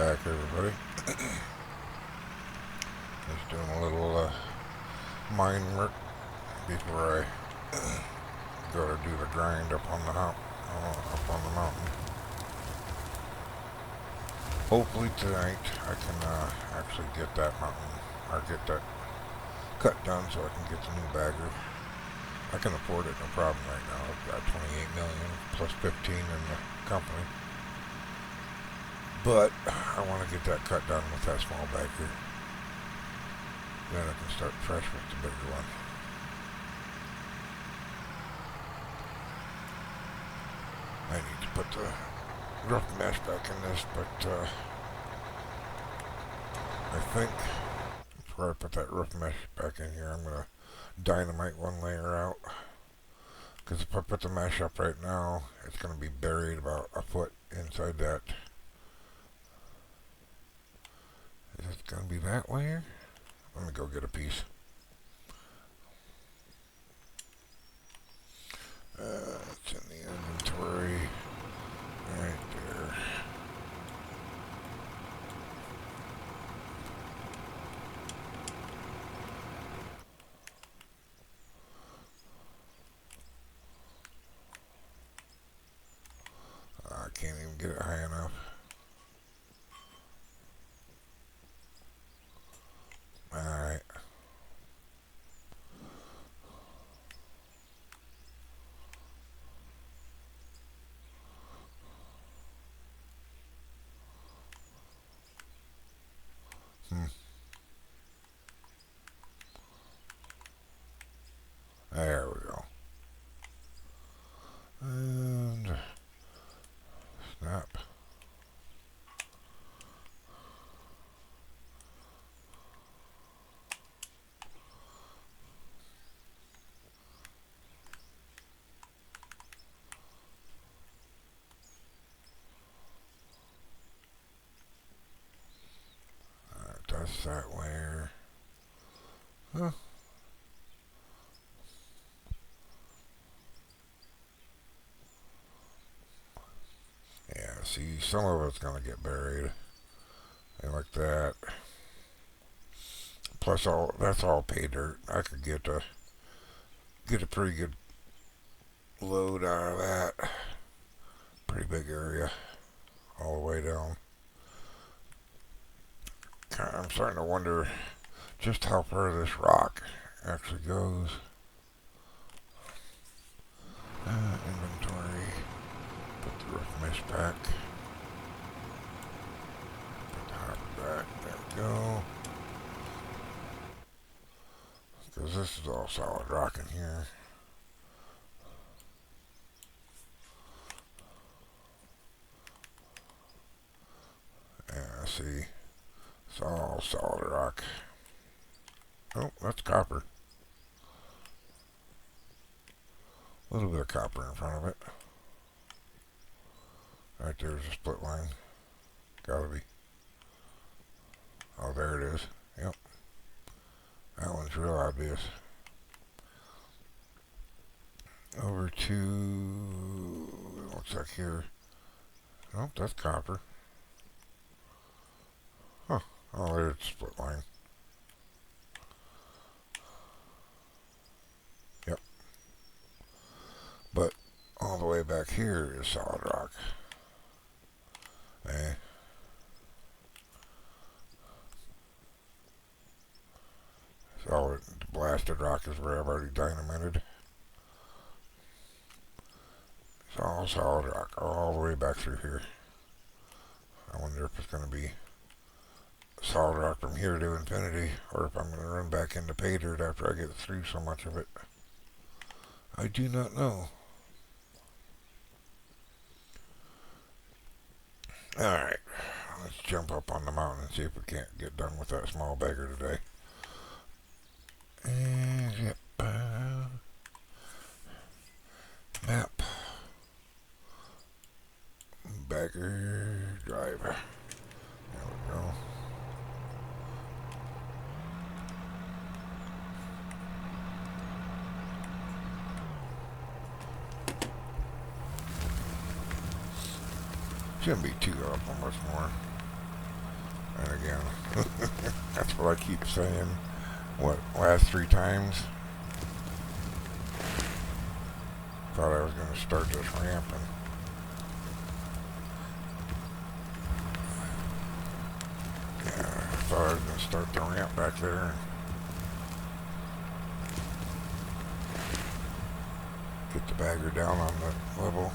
back, everybody. Just doing a little mine work before I go to do the grind up on the up on the mountain. Hopefully tonight I can actually get that mountain, or get that cut done so I can get the new bagger. I can afford it, no problem right now. I've got 28 million plus 15 in the company. But I want to get that cut done with that small bagger. Then I can start fresh with the bigger one. I need to put the rough mesh back in this, but I think before I put that rough mesh back in here, I'm going to dynamite one layer out. Because if I put the mesh up right now, it's going to be buried about a foot inside that. Is it going to be that layer? Let me go get a piece. It's in the inventory. Right there. I can't even get it high enough. Alright. There we go. And snap. That's that layer. Huh. Yeah, see, some of it's going to get buried. And like that. Plus, that's all pay dirt. I could get a pretty good load out of that. Pretty big area. All the way down. I'm starting to wonder just how far this rock actually goes. Inventory. Put the roof mesh back. Put the hopper back. There we go. Because this is all solid rock in here. Yeah, see. It's all solid rock. Oh, that's copper. A little bit of copper in front of it. Right there's a split line. Gotta be. Oh, there it is. Yep. That one's real obvious. Over to... looks like here. Oh, that's copper. Huh. Oh, there's a split line. Yep. But all the way back here is solid rock. Eh. So the blasted rock is where I've already dynamited. It's all solid rock all the way back through here. I wonder if it's going to be solid rock from here to infinity, or if I'm going to run back into pay dirt after I get through so much of it. I do not know. Alright, let's jump up on the mountain and see if we can't get done with that small bagger today. And yep, map, bagger drive. There we go. Shouldn't be too much more. And again, that's what I keep saying. What, last 3 times? Thought I was going to start this ramp and yeah, I thought I was going to start the ramp back there and get the bagger down on the level.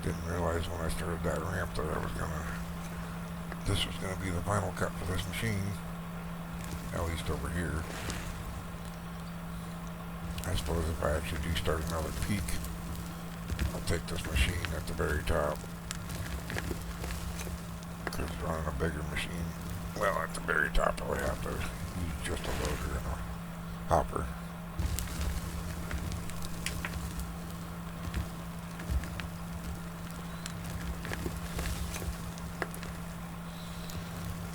Didn't realize when I started that ramp that this was gonna be the final cut for this machine, at least over here. I suppose if I actually do start another peak, I'll take this machine at the very top. Because running a bigger machine, well, at the very top I would have to use just a loader and a hopper.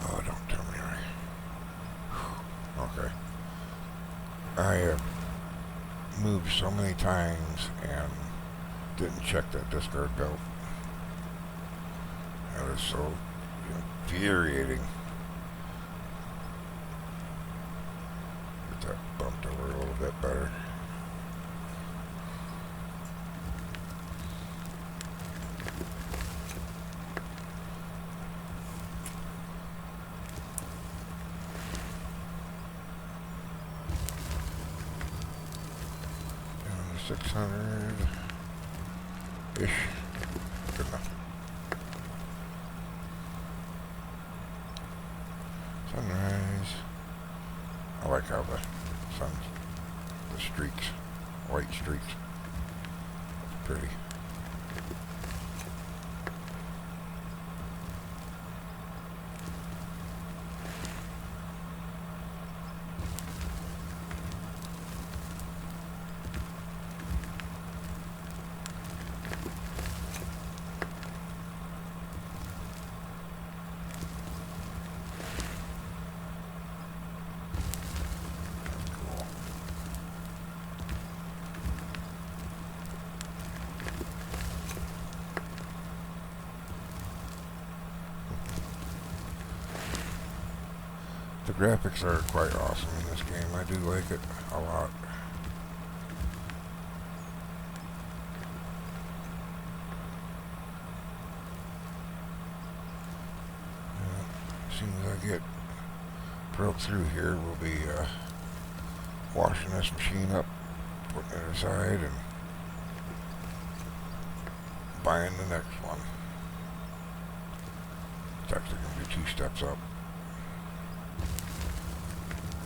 Oh, don't tell me okay. I have moved so many times and didn't check that discard belt. That is so infuriating. Get that bumped over a little bit better. Down to 600-ish. Good enough. Sunrise. I like how the streaks, white streaks. It's pretty. The graphics are quite awesome in this game. I do like it a lot. As soon as I get broke through here, we'll be washing this machine up, putting it aside, and buying the next one. It's actually going to be 2 steps up.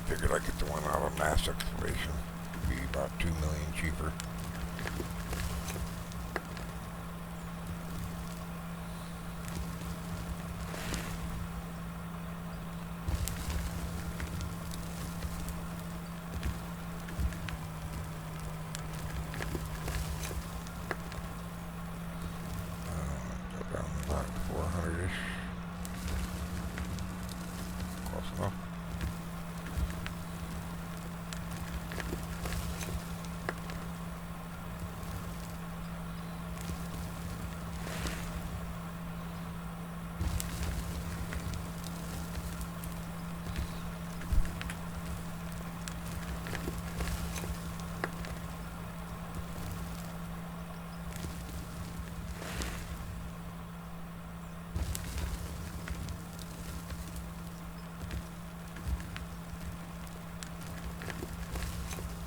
Figured I'd get the one out of mass excavation. It'd be about $2 million cheaper. Down about 400-ish. Close enough.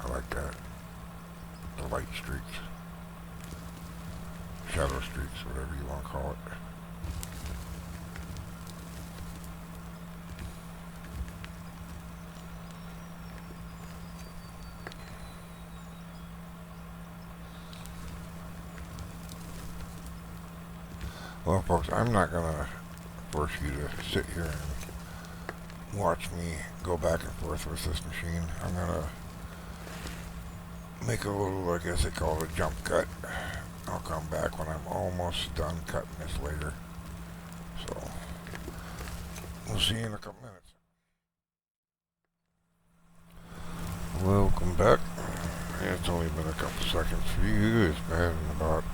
I like that. The light streaks. Shadow streaks, whatever you want to call it. Well, folks, I'm not going to force you to sit here and watch me go back and forth with this machine. I'm going to make a little, I guess they call it a jump cut. I'll come back when I'm almost done cutting this later. So, we'll see you in a couple minutes. Welcome back. It's only been a couple seconds for you. It's been about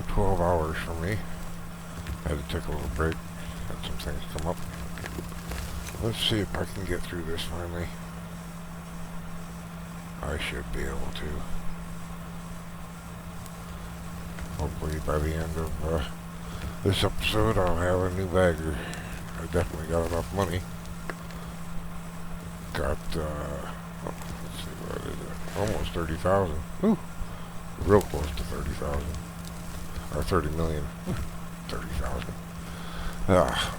12 hours for me. Had to take a little break. Had some things come up. Let's see if I can get through this finally. I should be able to. Hopefully by the end of this episode I'll have a new bagger. I definitely got enough money. Got, let's see, what is it? Almost 30,000. Ooh, real close to 30,000. Or 30 million. 30,000. Ah.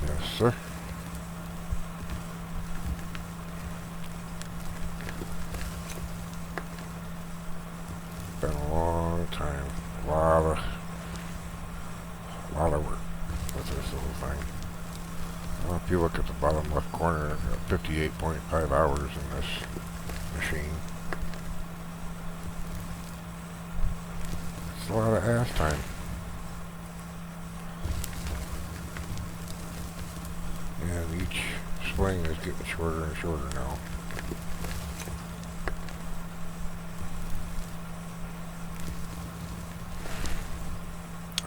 Yes, sir. Been a long time. A lot of work with this little thing. Well, if you look at the bottom left corner, I've got 58.5 hours in this machine. It's a lot of ass time. And each swing is getting shorter and shorter now.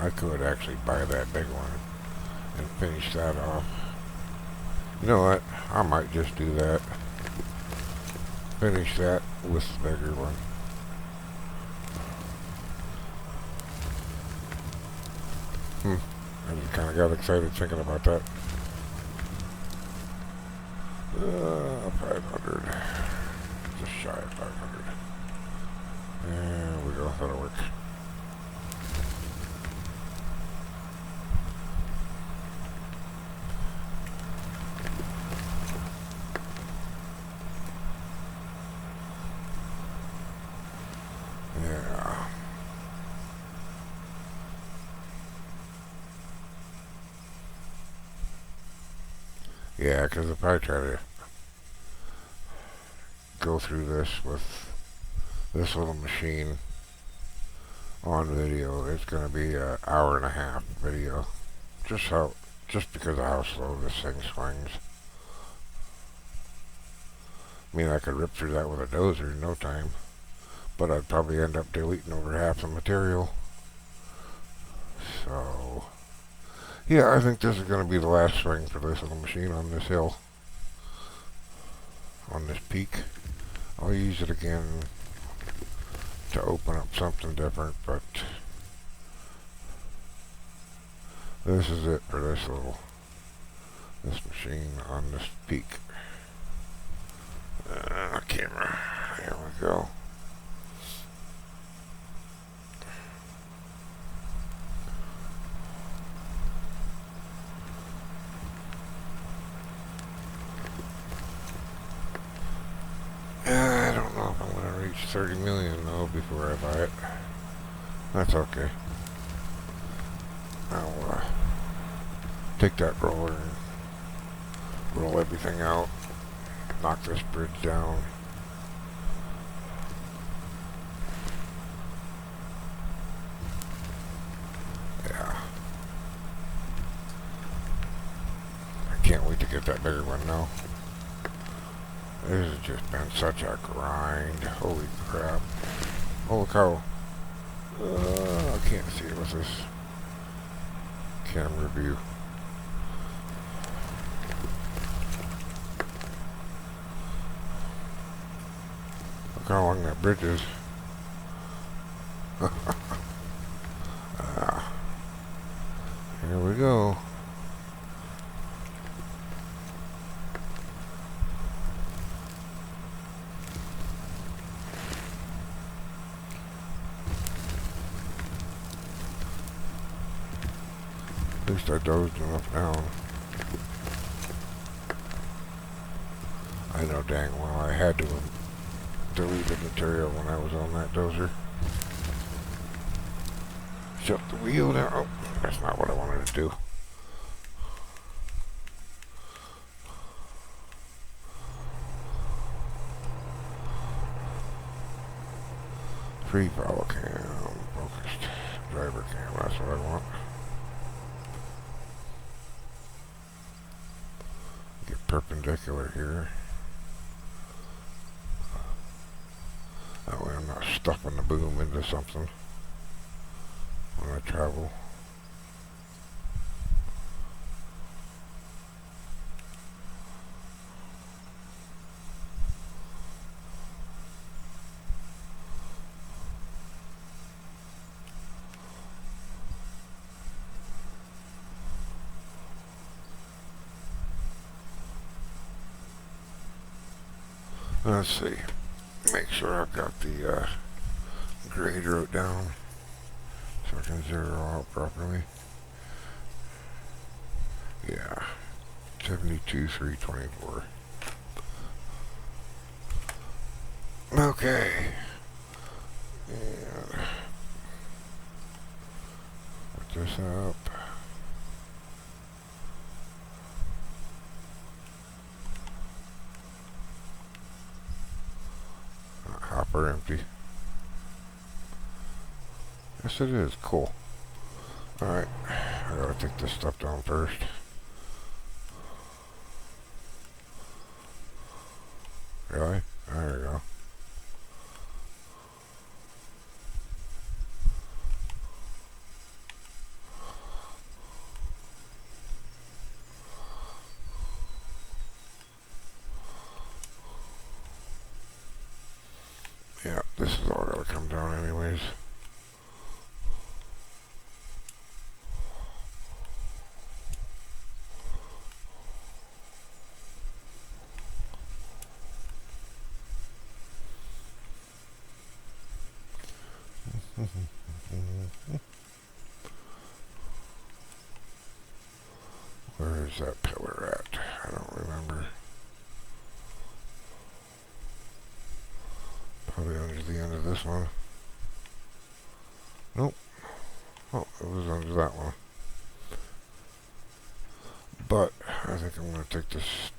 I could actually buy that big one and finish that off. You know what? I might just do that. Finish that with the bigger one. I just kind of got excited thinking about that. 500. Just shy of 500. There we go. That'll work. Yeah. Yeah, because if I try to go through this with this little machine on video, it's going to be an hour and a half video. Just because of how slow this thing swings. I mean, I could rip through that with a dozer in no time, but I'd probably end up deleting over half the material. So, yeah, I think this is going to be the last swing for this little machine on this hill. On this peak. I'll use it again to open up something different, but this is it for this machine on this peak. Camera. There we go. I don't know if I'm going to reach 30 million though before I buy it. That's okay. I'll take that roller and roll everything out. Knock this bridge down. Yeah. I can't wait to get that bigger one now. This has just been such a grind. Holy crap. Holy cow. I can't see it with this camera view. Look how long that bridge is. Here we go. At least I dozed enough down. I know dang well I had to have deleted material when I was on that dozer. Shut the wheel down. Oh, that's not what I wanted to do. Free follow cam, focused driver cam, that's what I want. Get perpendicular here. stuffing the boom into something when I travel. Let's see. Make sure I've got the grade wrote down so I can zero out properly. Yeah, 72,324. Okay. And put this up. Hopper empty. Yes, it is. Cool. Alright. I gotta take this stuff down first. Really? There you go. Yeah, this is all gotta come down anyways. Where is that pillar at? I don't remember. Probably under the end of this one. Nope. Oh, it was under that one. But I think I'm going to take this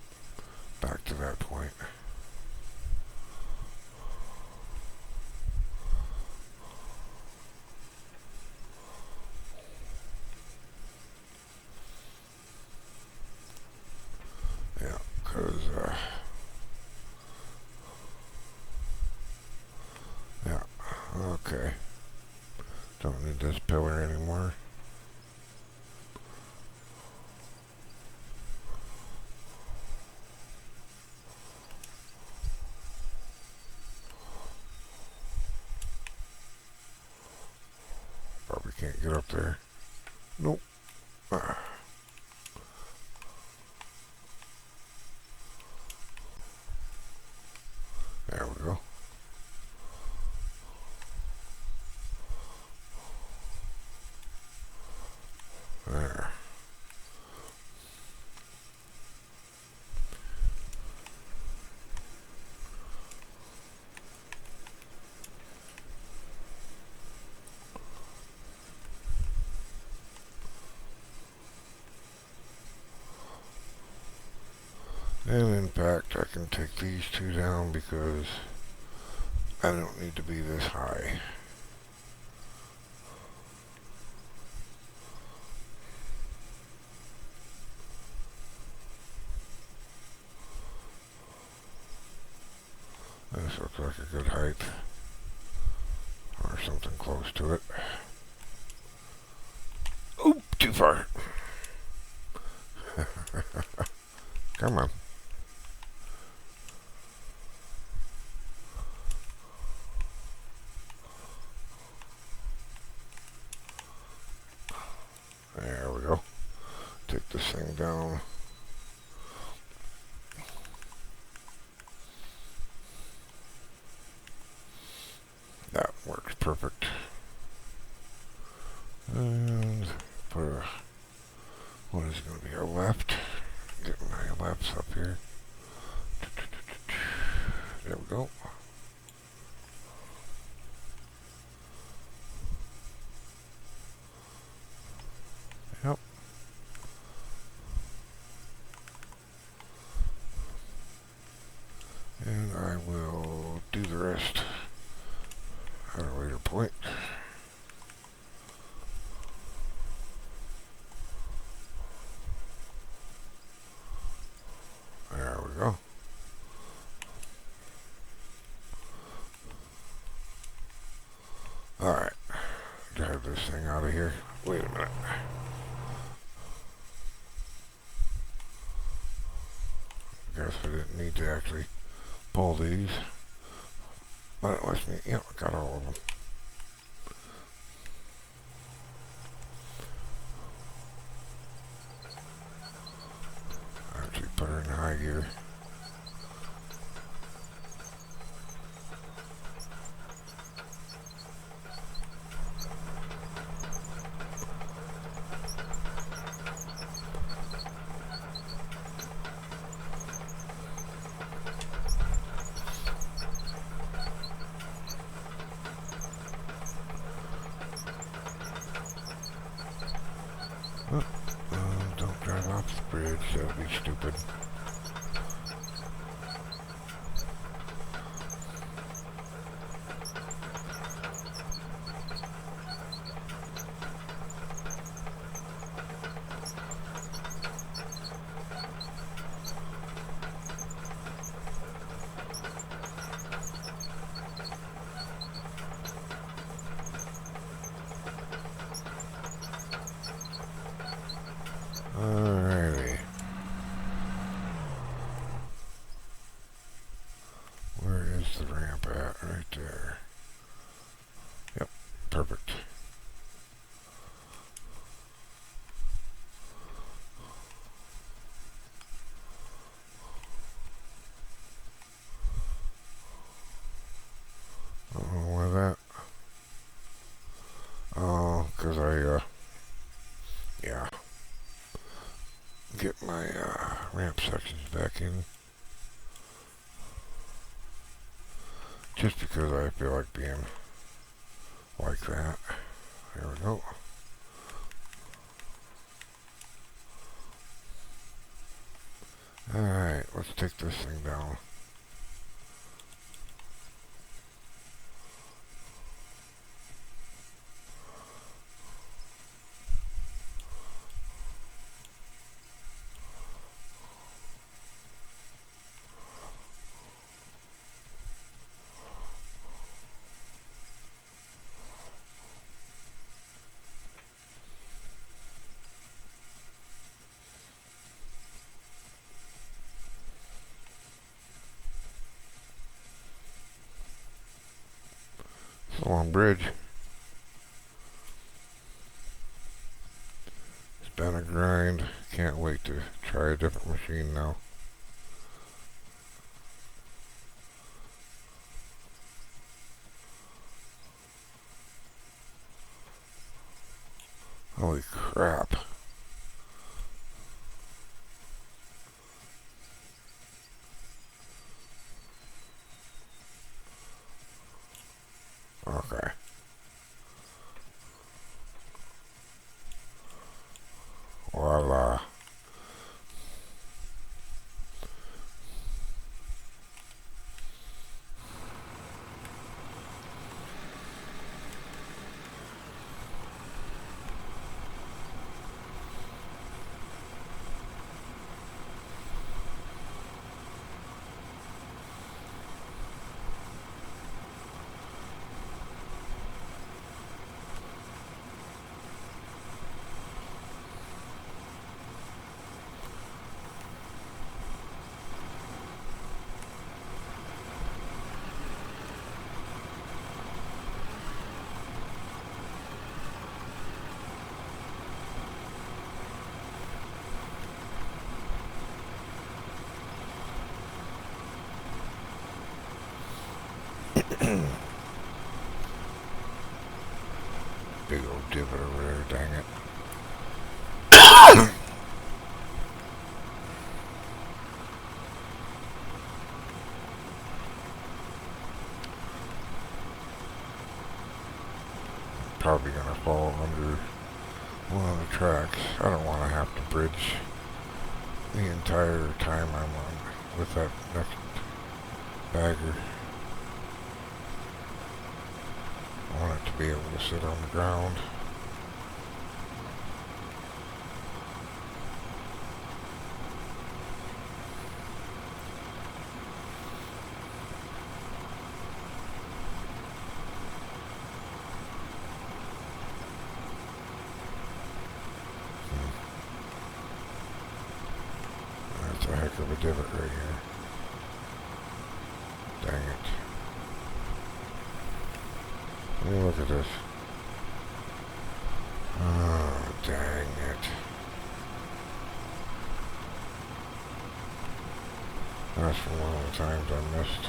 back to that point. Yeah, because, yeah, okay. Don't need this pillar anymore. Probably can't get up there. Nope. There we go. There. And in fact, I can take these two down because I don't need to be this high. This looks like a good height. Or something close to it. Oop, too far. Come on. There we go. Take this thing down. That works perfect. And put a, what is going to be our left? Get my lefts up here. There we go. Yep. And I will do the rest at a later point. There we go. thing out of here. Wait a minute. Guess I didn't need to actually pull these. But it lets me, yep, I got all of them. Actually put her in high gear. Don't drive off the bridge, that would be stupid. Alrighty. Where is the ramp at? Right there. Yep, perfect. Oh, why that? Oh, because yeah. Get my ramp sections back in. Just because I feel like being like that. There we go. Alright, let's take this thing down. It's a long bridge. It's been a grind. Can't wait to try a different machine now. Holy crap. Okay. Voila. Big old divot over there, dang it. Probably gonna fall under one of the tracks. I don't want to have to bridge the entire time I'm on with that next bagger. I want it to be able to sit on the ground. a heck of a divot right here. Dang it. Let me look at this. Oh, dang it. That's from one of the times I missed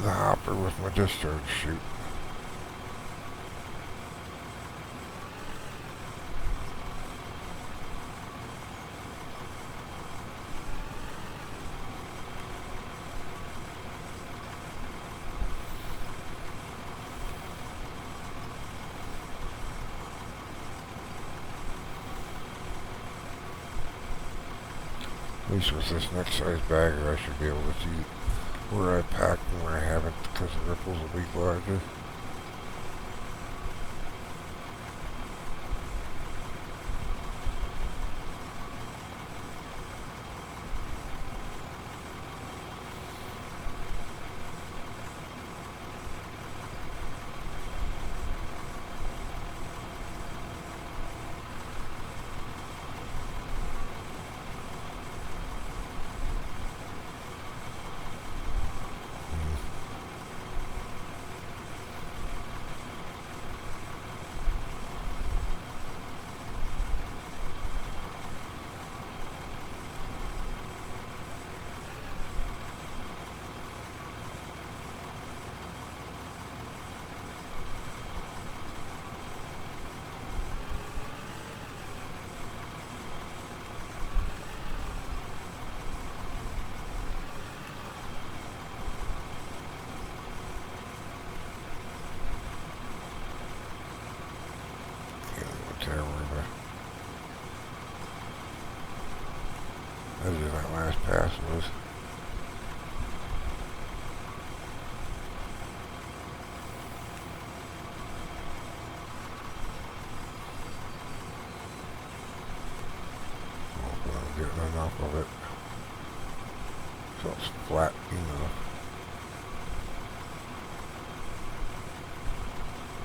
the hopper with my discharge chute. At least with this next size bagger, I should be able to see where I packed and where I haven't, because the ripples will be larger. There where the edge of that last pass was. Hopefully I'm getting enough of it so it's flat enough.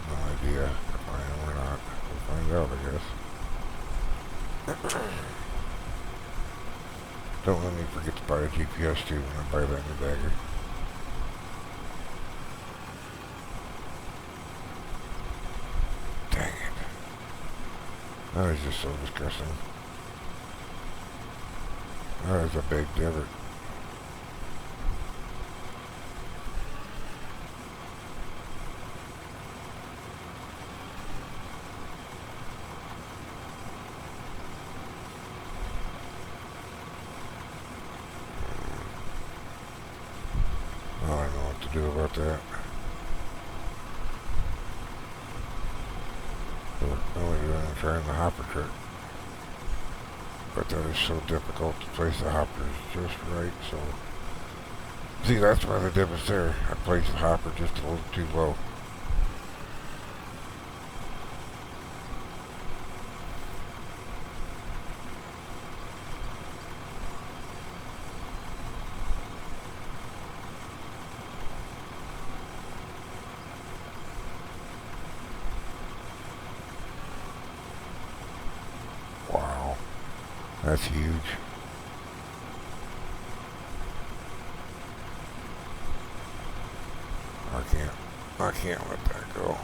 No idea if I am or not. We'll find out, I guess. Don't let me forget to buy a GPS too when I buy that new bagger. Dang it. That is just so disgusting. That is a big divot. I don't know what to do about that. I'm only doing is trying the hopper trick. But that is so difficult to place the hoppers just right, so... See, that's why the divot's there. I placed the hopper just a little too low. Wow. That's huge. I can't let that go.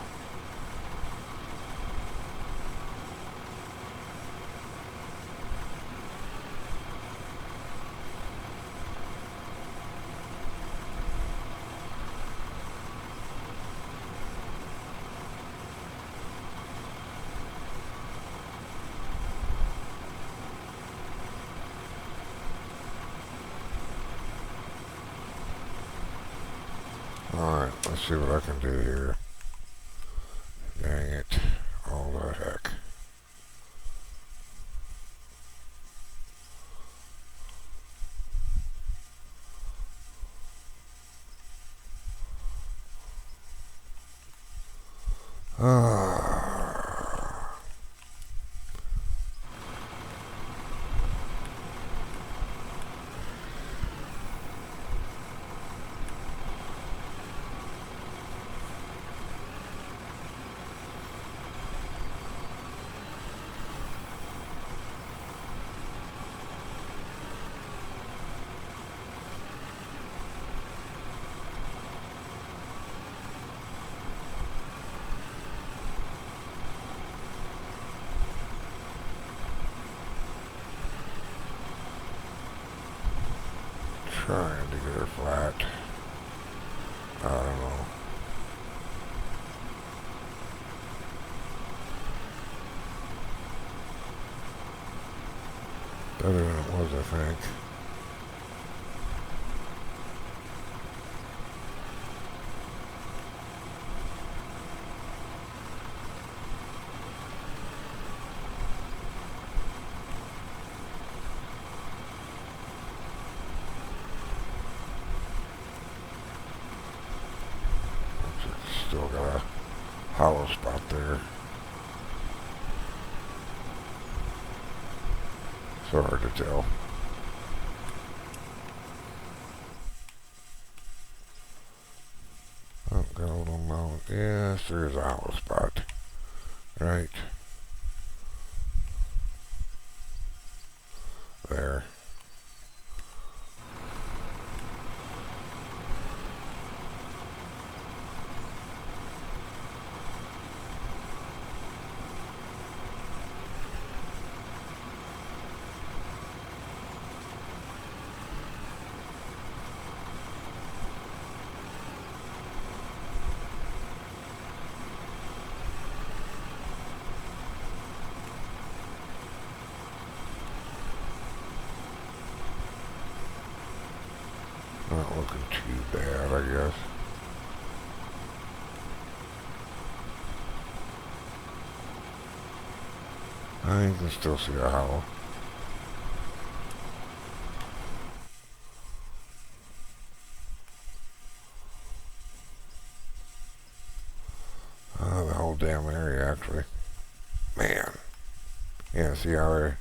Alright, let's see what I can do here. Dang it. All the heck. trying to get her flat. I don't know. Better than it was, I think. Still got a hollow spot there. So hard to tell. Oh, got a little mount. Yes, there's a hollow spot. Right there. Not looking too bad, I guess. I can still see a hollow. The whole damn area, actually. Man. Yeah, see how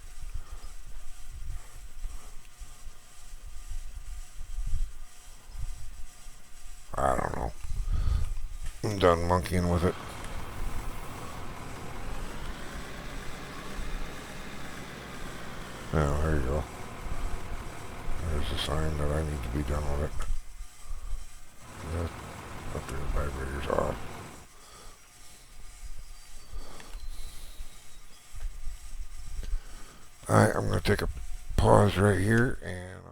I don't know. I'm done monkeying with it. Oh, there you go. There's a sign that I need to be done with it. Up there, the vibrator's off. Alright, I'm going to take a pause right here, and